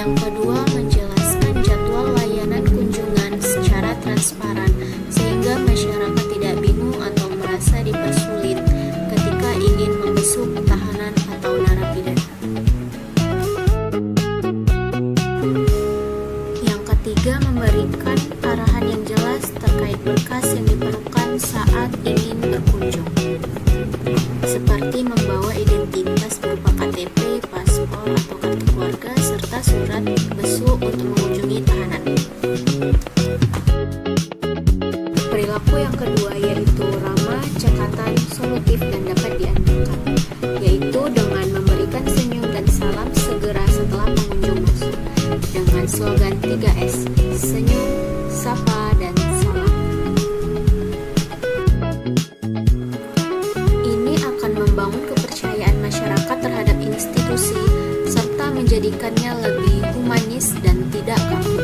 Yang kedua, menjelaskan jadwal layanan kunjungan secara transparan sehingga masyarakat tidak bingung atau merasa dipersulit ketika ingin membesuk tahanan atau narapidana. Yang ketiga, memberikan arahan yang jelas terkait berkas yang diperlukan saat ingin berkunjung, seperti membawa identitas berupa KTP, paspor, atau kartu keluarga, serta surat besu untuk mengunjungi tahanan. Perilaku yang kedua yaitu ramah, cekatan, solutif, dan dapat diandalkan, yaitu dengan memberikan senyum dan salam segera setelah pengunjung masuk, dengan slogan 3S, senyum, sapa, dan salam. Ini akan membangun kepercayaan masyarakat terhadap institusi serta menjadikannya lebih humanis dan tidak kaku.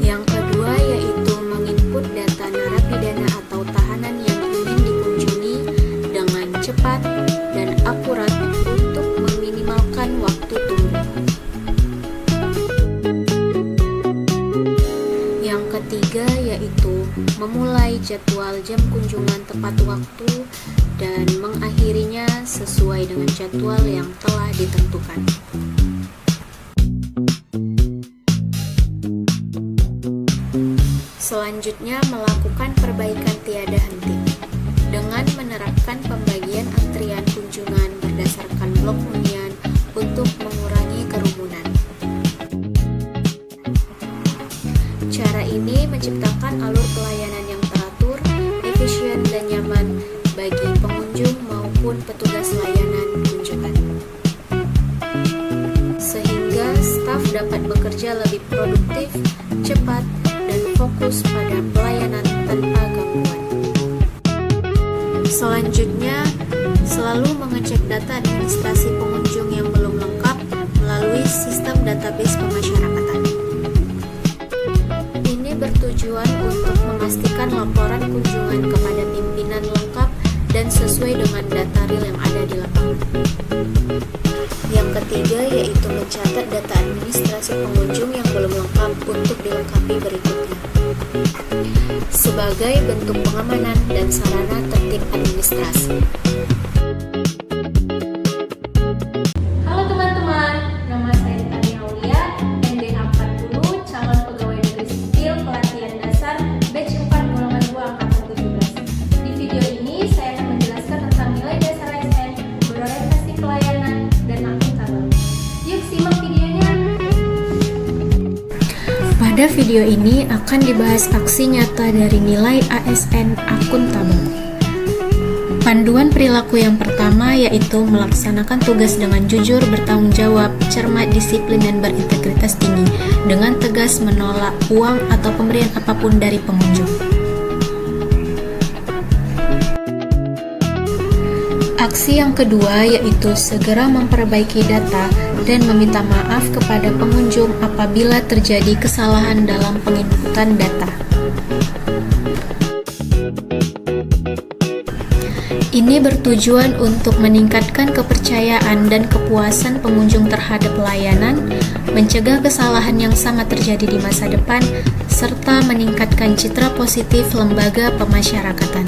Yang kedua yaitu menginput data narapidana atau tahanan yang ingin dikunjungi dengan cepat dan akurat untuk meminimalkan waktu tunggu. Yang ketiga yaitu memulai jadwal jam kunjungan tepat waktu dan mengakhirinya sesuai dengan jadwal yang telah ditentukan. Selanjutnya, melakukan perbaikan tiada henti dengan menerapkan pembagian antrian kunjungan berdasarkan blok hunian untuk mengurangi kerumunan. Cara ini menciptakan alur pelayanan yang teratur, efisien, dan nyaman bagi pengunjung maupun petugas layanan kunjungan, sehingga staf dapat bekerja lebih produktif, cepat, dan fokus pada pelayanan tanpa gangguan. Selanjutnya, selalu mengecek data administrasi pengunjung yang belum lengkap melalui sistem database pemasyarakatan. Ini bertujuan untuk memastikan laporan kunjungan kepada pimpinan lengkap dan sesuai dengan data real yang ada di lapangan. Yang ketiga yaitu mencatat data administrasi pengunjung yang belum lengkap untuk dilengkapi berikutnya, sebagai bentuk pengamanan dan sarana tertib administrasi. Halo teman-teman, nama saya Tania Aulia, NDH 40, calon pegawai negeri sipil pelatihan dasar batch 4 golongan 2 angkatan 17. Di video ini saya akan menjelaskan tentang nilai dasar ASN, berorientasi pelayanan, dan akuntabel. Yuk simak videonya. Pada video ini akan dibahas aksi nyata dari nilai ASN akuntabel. Panduan perilaku yang pertama yaitu melaksanakan tugas dengan jujur, bertanggung jawab, cermat, disiplin, dan berintegritas tinggi, dengan tegas menolak uang atau pemberian apapun dari pengunjung. Aksi yang kedua yaitu segera memperbaiki data dan meminta maaf kepada pengunjung apabila terjadi kesalahan dalam penginputan data. Ini bertujuan untuk meningkatkan kepercayaan dan kepuasan pengunjung terhadap layanan, mencegah kesalahan yang sangat terjadi di masa depan, serta meningkatkan citra positif lembaga pemasyarakatan.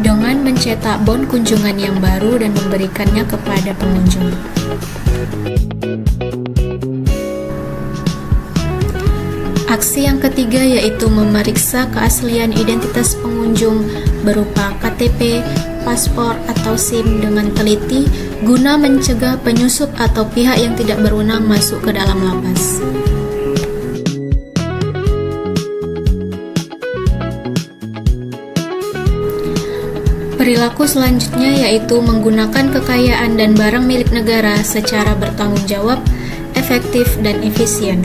Dengan mencetak bon kunjungan yang baru dan memberikannya kepada pengunjung. Aksi yang ketiga yaitu memeriksa keaslian identitas pengunjung berupa KTP, paspor, atau SIM dengan teliti guna mencegah penyusup atau pihak yang tidak berwenang masuk ke dalam lapas. Perilaku selanjutnya yaitu menggunakan kekayaan dan barang milik negara secara bertanggung jawab, efektif, dan efisien,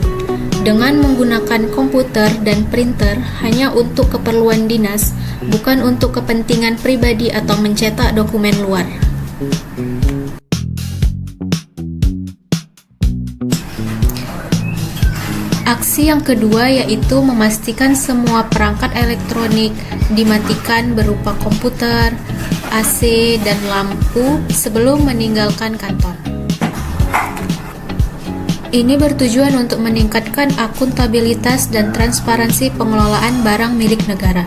dengan menggunakan komputer dan printer hanya untuk keperluan dinas, bukan untuk kepentingan pribadi atau mencetak dokumen luar. Aksi yang kedua yaitu memastikan semua perangkat elektronik dimatikan berupa komputer, AC, dan lampu sebelum meninggalkan kantor. Ini bertujuan untuk meningkatkan akuntabilitas dan transparansi pengelolaan barang milik negara.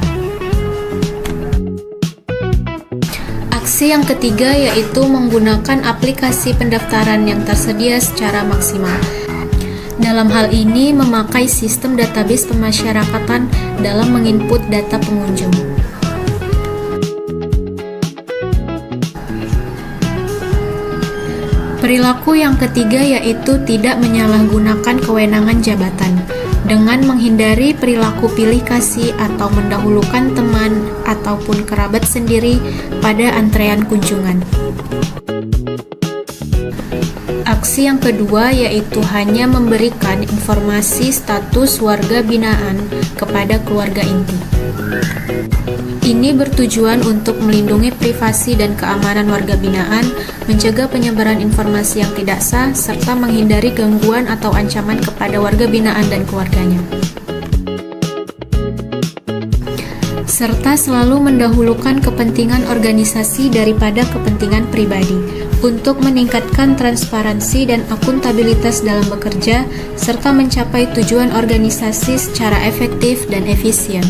Aksi yang ketiga yaitu menggunakan aplikasi pendaftaran yang tersedia secara maksimal. Dalam hal ini, memakai sistem database pemasyarakatan dalam menginput data pengunjung. Perilaku yang ketiga yaitu tidak menyalahgunakan kewenangan jabatan dengan menghindari perilaku pilih kasih atau mendahulukan teman ataupun kerabat sendiri pada antrean kunjungan. Aksi yang kedua yaitu hanya memberikan informasi status warga binaan kepada keluarga inti. Ini bertujuan untuk melindungi privasi dan keamanan warga binaan, mencegah penyebaran informasi yang tidak sah, serta menghindari gangguan atau ancaman kepada warga binaan dan keluarganya. Serta selalu mendahulukan kepentingan organisasi daripada kepentingan pribadi, untuk meningkatkan transparansi dan akuntabilitas dalam bekerja, serta mencapai tujuan organisasi secara efektif dan efisien.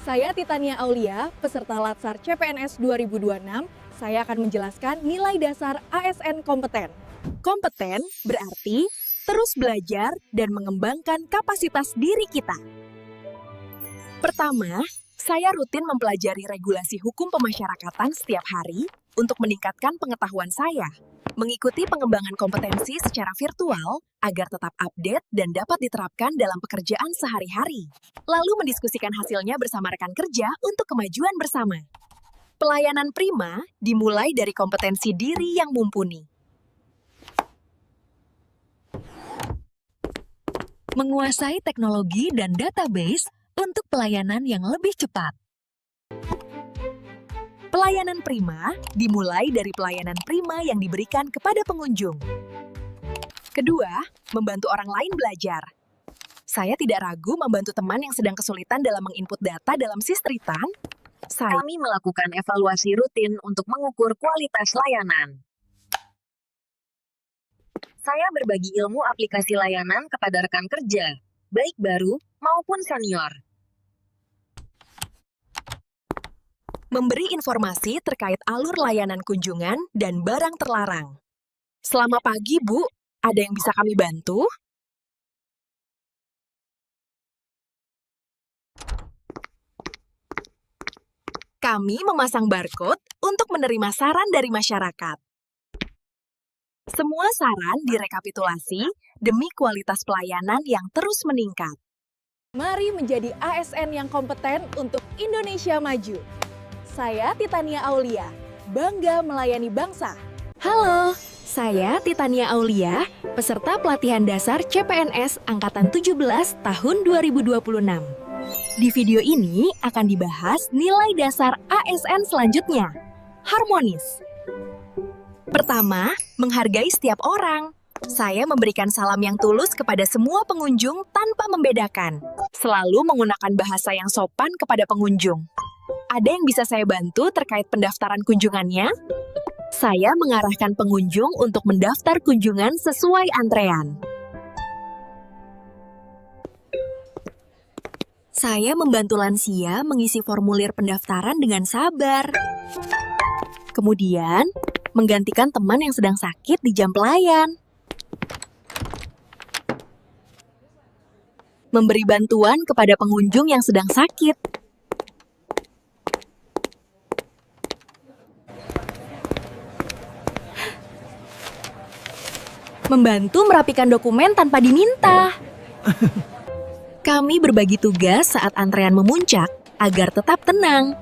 Saya Titania Aulia, peserta Latsar CPNS 2026. Saya akan menjelaskan nilai dasar ASN kompeten. Kompeten berarti terus belajar dan mengembangkan kapasitas diri kita. Pertama, saya rutin mempelajari regulasi hukum pemasyarakatan setiap hari untuk meningkatkan pengetahuan saya, mengikuti pengembangan kompetensi secara virtual agar tetap update dan dapat diterapkan dalam pekerjaan sehari-hari, lalu mendiskusikan hasilnya bersama rekan kerja untuk kemajuan bersama. Pelayanan prima dimulai dari kompetensi diri yang mumpuni. Menguasai teknologi dan database untuk pelayanan yang lebih cepat. Pelayanan prima dimulai dari pelayanan prima yang diberikan kepada pengunjung. Kedua, membantu orang lain belajar. Saya tidak ragu membantu teman yang sedang kesulitan dalam menginput data dalam Sistritan. Kami melakukan evaluasi rutin untuk mengukur kualitas layanan. Saya berbagi ilmu aplikasi layanan kepada rekan kerja, baik baru maupun senior. Memberi informasi terkait alur layanan kunjungan dan barang terlarang. Selamat pagi, Bu. Ada yang bisa kami bantu? Kami memasang barcode untuk menerima saran dari masyarakat. Semua saran direkapitulasi demi kualitas pelayanan yang terus meningkat. Mari menjadi ASN yang kompeten untuk Indonesia maju. Saya Titania Aulia, bangga melayani bangsa. Halo, saya Titania Aulia, peserta pelatihan dasar CPNS Angkatan 17 tahun 2026. Di video ini akan dibahas nilai dasar ASN selanjutnya. Harmonis. Pertama, menghargai setiap orang. Saya memberikan salam yang tulus kepada semua pengunjung tanpa membedakan. Selalu menggunakan bahasa yang sopan kepada pengunjung. Ada yang bisa saya bantu terkait pendaftaran kunjungannya? Saya mengarahkan pengunjung untuk mendaftar kunjungan sesuai antrean. Saya membantu lansia mengisi formulir pendaftaran dengan sabar. Kemudian, menggantikan teman yang sedang sakit di jam pelayan. Memberi bantuan kepada pengunjung yang sedang sakit. Membantu merapikan dokumen tanpa diminta. Kami berbagi tugas saat antrean memuncak agar tetap tenang.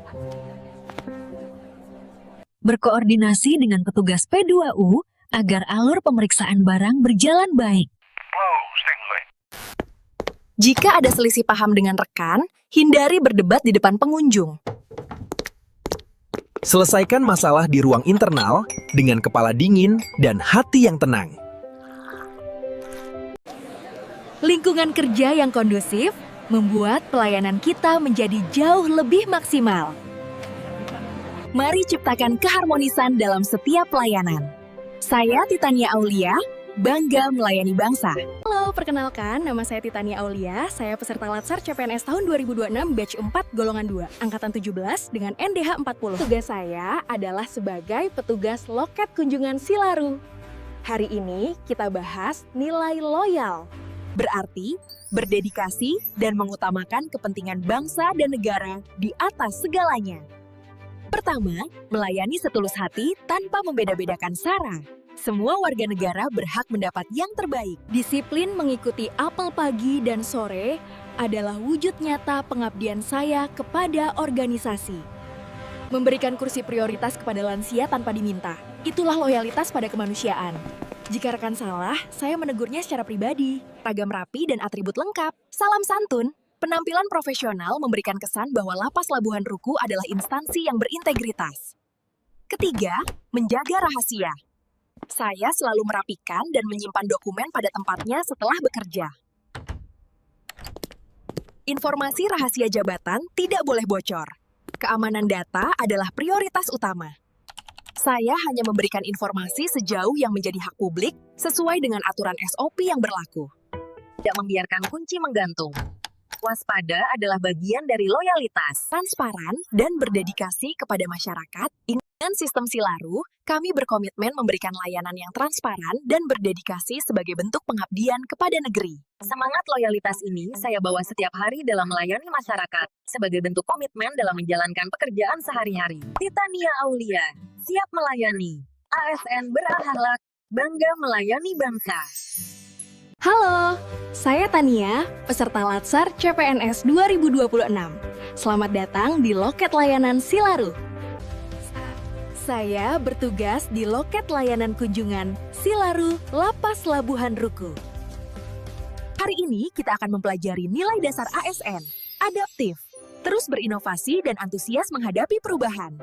Berkoordinasi dengan petugas P2U agar alur pemeriksaan barang berjalan baik. Jika ada selisih paham dengan rekan, hindari berdebat di depan pengunjung. Selesaikan masalah di ruang internal dengan kepala dingin dan hati yang tenang. Lingkungan kerja yang kondusif membuat pelayanan kita menjadi jauh lebih maksimal. Mari ciptakan keharmonisan dalam setiap pelayanan. Saya Titania Aulia, bangga melayani bangsa. Halo, perkenalkan, nama saya Titania Aulia. Saya peserta Latsar CPNS tahun 2026 batch 4 golongan 2, angkatan 17 dengan NDH 40. Tugas saya adalah sebagai petugas loket kunjungan Silaru. Hari ini kita bahas nilai loyal. Berarti berdedikasi dan mengutamakan kepentingan bangsa dan negara di atas segalanya. Pertama, melayani setulus hati tanpa membeda-bedakan sara. Semua warga negara berhak mendapat yang terbaik. Disiplin mengikuti apel pagi dan sore adalah wujud nyata pengabdian saya kepada organisasi. Memberikan kursi prioritas kepada lansia tanpa diminta. Itulah loyalitas pada kemanusiaan. Jika rekan salah, saya menegurnya secara pribadi. Ragam rapi dan atribut lengkap. Salam santun. Penampilan profesional memberikan kesan bahwa Lapas Labuhan Ruku adalah instansi yang berintegritas. Ketiga, menjaga rahasia. Saya selalu merapikan dan menyimpan dokumen pada tempatnya setelah bekerja. Informasi rahasia jabatan tidak boleh bocor. Keamanan data adalah prioritas utama. Saya hanya memberikan informasi sejauh yang menjadi hak publik sesuai dengan aturan SOP yang berlaku. Tidak membiarkan kunci menggantung. Waspada adalah bagian dari loyalitas. Transparan dan berdedikasi kepada masyarakat. Dengan sistem Silaru, kami berkomitmen memberikan layanan yang transparan dan berdedikasi sebagai bentuk pengabdian kepada negeri. Semangat loyalitas ini saya bawa setiap hari dalam melayani masyarakat, sebagai bentuk komitmen dalam menjalankan pekerjaan sehari-hari. Titania Aulia, siap melayani. ASN berakhlak, bangga melayani bangsa. Halo, saya Tania, peserta Latsar CPNS 2026. Selamat datang di Loket Layanan Silaru. Saya bertugas di Loket Layanan Kunjungan Silaru Lapas Labuhan Ruku. Hari ini kita akan mempelajari nilai dasar ASN, adaptif, terus berinovasi dan antusias menghadapi perubahan.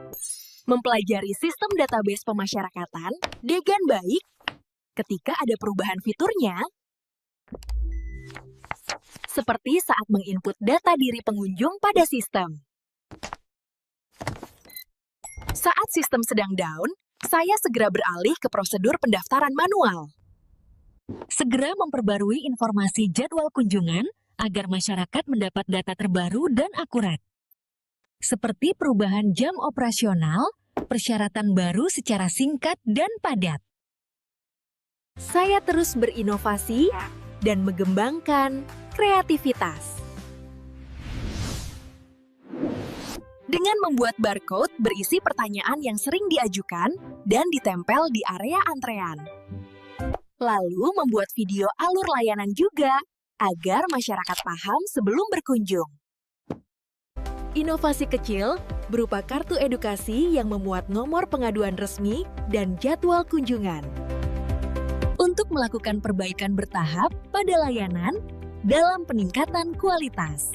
Mempelajari sistem database pemasyarakatan dengan baik ketika ada perubahan fiturnya, seperti saat menginput data diri pengunjung pada sistem. Saat sistem sedang down, saya segera beralih ke prosedur pendaftaran manual. Segera memperbarui informasi jadwal kunjungan agar masyarakat mendapat data terbaru dan akurat. Seperti perubahan jam operasional, persyaratan baru secara singkat dan padat. Saya terus berinovasi dan mengembangkan kreativitas. Dengan membuat barcode berisi pertanyaan yang sering diajukan dan ditempel di area antrean. Lalu membuat video alur layanan juga, agar masyarakat paham sebelum berkunjung. Inovasi kecil berupa kartu edukasi yang memuat nomor pengaduan resmi dan jadwal kunjungan. Untuk melakukan perbaikan bertahap pada layanan dalam peningkatan kualitas.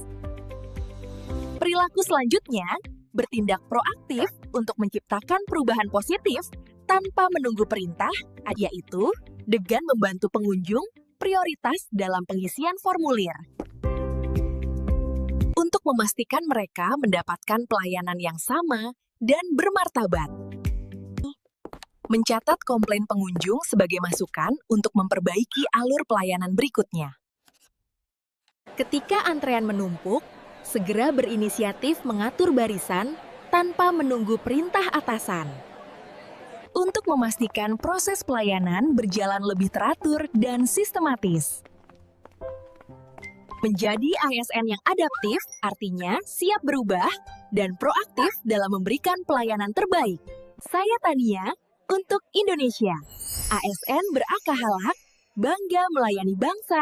Perilaku selanjutnya, bertindak proaktif untuk menciptakan perubahan positif tanpa menunggu perintah, yaitu dengan membantu pengunjung prioritas dalam pengisian formulir. Untuk memastikan mereka mendapatkan pelayanan yang sama dan bermartabat. Mencatat komplain pengunjung sebagai masukan untuk memperbaiki alur pelayanan berikutnya. Ketika antrean menumpuk, segera berinisiatif mengatur barisan tanpa menunggu perintah atasan. Untuk memastikan proses pelayanan berjalan lebih teratur dan sistematis. Menjadi ASN yang adaptif artinya siap berubah dan proaktif dalam memberikan pelayanan terbaik. Saya Tania, untuk Indonesia. ASN berakhlak, bangga melayani bangsa.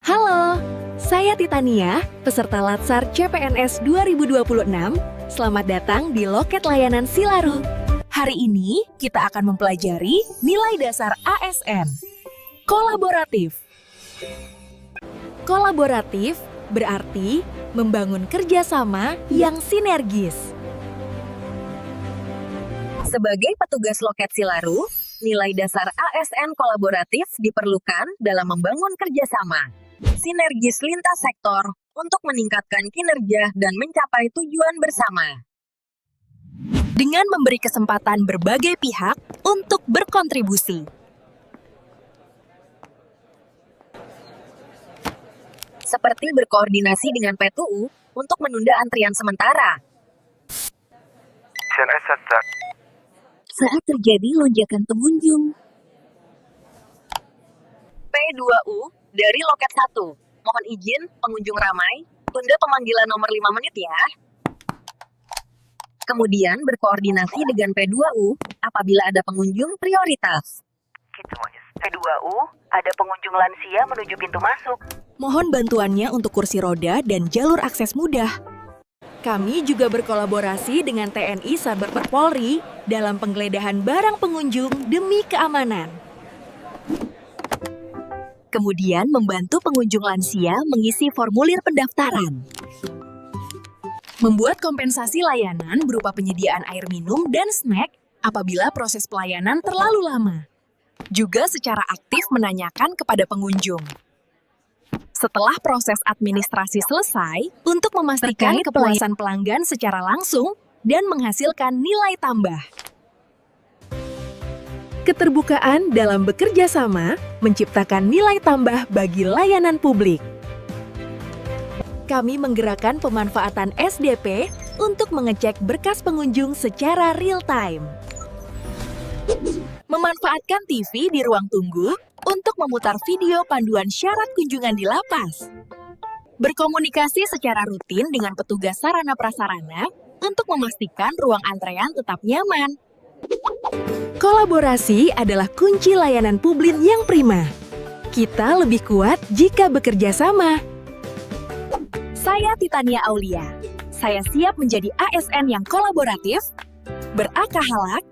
Halo, saya Titania, peserta Latsar CPNS 2026. Selamat datang di Loket Layanan Silaru. Hari ini kita akan mempelajari nilai dasar ASN. Kolaboratif. Kolaboratif berarti membangun kerjasama yang sinergis. Sebagai petugas loket Silaru, nilai dasar ASN kolaboratif diperlukan dalam membangun kerjasama, sinergis lintas sektor, untuk meningkatkan kinerja dan mencapai tujuan bersama. Dengan memberi kesempatan berbagai pihak untuk berkontribusi. Seperti berkoordinasi dengan PTU untuk menunda antrian sementara. Saat terjadi lonjakan pengunjung. P2U dari loket 1. Mohon izin, pengunjung ramai. Tunda pemanggilan nomor 5 menit ya. Kemudian berkoordinasi dengan P2U apabila ada pengunjung prioritas. P2U, ada pengunjung lansia menuju pintu masuk. Mohon bantuannya untuk kursi roda dan jalur akses mudah. Kami juga berkolaborasi dengan TNI Cyberpert Polri dalam penggeledahan barang pengunjung demi keamanan. Kemudian membantu pengunjung lansia mengisi formulir pendaftaran. Membuat kompensasi layanan berupa penyediaan air minum dan snack apabila proses pelayanan terlalu lama. Juga secara aktif menanyakan kepada pengunjung. Setelah proses administrasi selesai, untuk memastikan kepuasan pelanggan secara langsung dan menghasilkan nilai tambah. Keterbukaan dalam bekerja sama menciptakan nilai tambah bagi layanan publik. Kami menggerakkan pemanfaatan SDP untuk mengecek berkas pengunjung secara real-time. Memanfaatkan TV di ruang tunggu untuk memutar video panduan syarat kunjungan di lapas. Berkomunikasi secara rutin dengan petugas sarana prasarana untuk memastikan ruang antrean tetap nyaman. Kolaborasi adalah kunci layanan publik yang prima. Kita lebih kuat jika bekerja sama. Saya Titania Aulia. Saya siap menjadi ASN yang kolaboratif, berakhlak,